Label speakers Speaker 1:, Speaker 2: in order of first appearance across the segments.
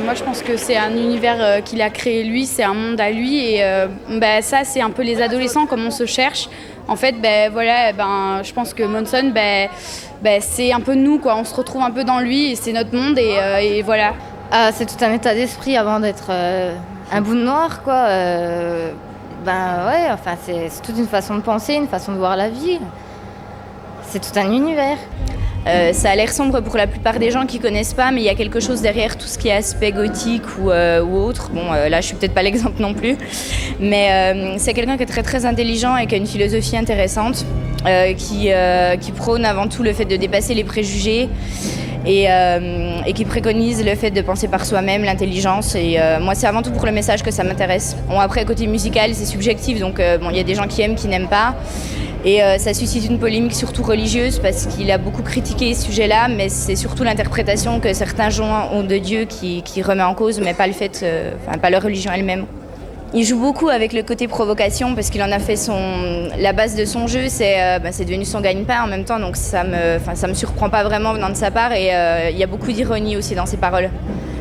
Speaker 1: moi je pense que c'est un univers qu'il a créé lui, c'est un monde à lui et ça c'est un peu les adolescents comme on se cherche. En fait, je pense que Monson, c'est un peu nous, quoi. On se retrouve un peu dans lui et c'est notre monde et voilà.
Speaker 2: C'est tout un état d'esprit avant d'être un bout de noir, quoi. C'est toute une façon de penser, une façon de voir la vie. C'est tout un univers.
Speaker 3: Ça a l'air sombre pour la plupart des gens qui connaissent pas, mais il y a quelque chose derrière tout ce qui est aspect gothique ou autre. Bon, là, je suis peut-être pas l'exemple non plus, mais c'est quelqu'un qui est très très intelligent et qui a une philosophie intéressante, qui prône avant tout le fait de dépasser les préjugés et qui préconise le fait de penser par soi-même, l'intelligence. Et moi, c'est avant tout pour le message que ça m'intéresse. Bon, après, côté musical, c'est subjectif, donc il y a des gens qui aiment, qui n'aiment pas. Et ça suscite une polémique surtout religieuse parce qu'il a beaucoup critiqué ce sujet-là, mais c'est surtout l'interprétation que certains gens ont de Dieu qui remet en cause, mais pas le fait, pas leur religion elle-même. Il joue beaucoup avec le côté provocation parce qu'il en a fait la base de son jeu, c'est devenu son gagne-pain en même temps, donc ça me surprend pas vraiment venant de sa part et il y a beaucoup d'ironie aussi dans ses paroles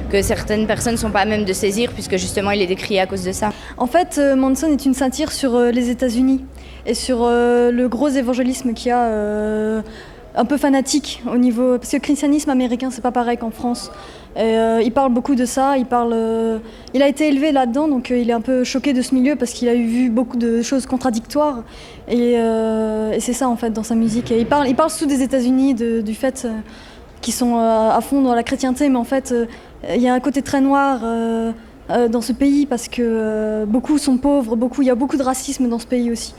Speaker 3: que certaines personnes ne sont pas à même de saisir puisque justement il est décrié à cause de ça.
Speaker 4: En fait, Manson est une satire sur les États-Unis et sur le gros évangélisme qu'il y a un peu fanatique au niveau... Parce que le christianisme américain, c'est pas pareil qu'en France. Et, il parle beaucoup de ça, il a été élevé là-dedans, donc il est un peu choqué de ce milieu parce qu'il a vu beaucoup de choses contradictoires. Et c'est ça en fait dans sa musique. Et il parle surtout des États-Unis, du fait qu'ils sont à fond dans la chrétienté, mais en fait il y a un côté très noir dans ce pays parce que beaucoup sont pauvres, il y a beaucoup de racisme dans ce pays aussi.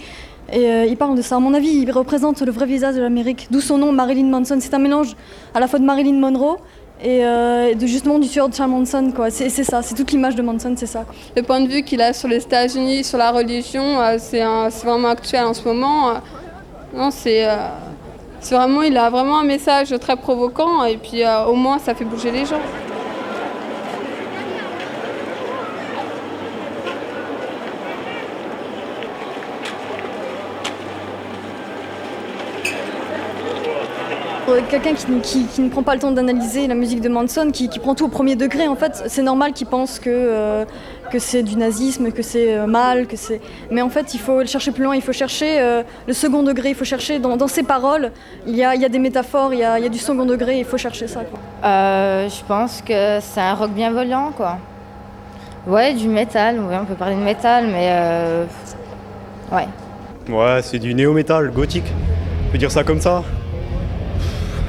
Speaker 4: Et il parle de ça. À mon avis, il représente le vrai visage de l'Amérique, d'où son nom Marilyn Manson. C'est un mélange à la fois de Marilyn Monroe et justement du tueur de Charles Manson, quoi. C'est ça, c'est toute l'image de Manson, c'est ça, quoi.
Speaker 5: Le point de vue qu'il a sur les États-Unis, sur la religion, c'est vraiment actuel en ce moment. Non, il a vraiment un message très provoquant et puis au moins ça fait bouger les gens.
Speaker 4: Quelqu'un qui ne prend pas le temps d'analyser la musique de Manson, qui prend tout au premier degré, en fait, c'est normal qu'il pense que c'est du nazisme, que c'est mal, Mais en fait, il faut chercher plus loin, il faut chercher le second degré, il faut chercher dans ses paroles, il y a des métaphores, il y a du second degré, il faut chercher ça, quoi.
Speaker 2: Je pense que c'est un rock bienveillant, quoi. Ouais, du métal, ouais, on peut parler de métal, mais ouais.
Speaker 6: Ouais, c'est du néo-métal, gothique, on peut dire ça comme ça.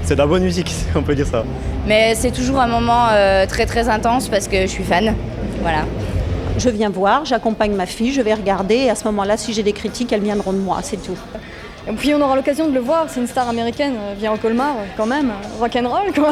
Speaker 6: C'est de la bonne musique, on peut dire ça.
Speaker 3: Mais c'est toujours un moment très très intense parce que je suis fan. Voilà.
Speaker 7: Je viens voir, j'accompagne ma fille, je vais regarder et à ce moment-là, si j'ai des critiques, elles viendront de moi, c'est tout.
Speaker 4: Et puis on aura l'occasion de le voir, c'est une star américaine, vient au Colmar, quand même, rock'n'roll, quoi.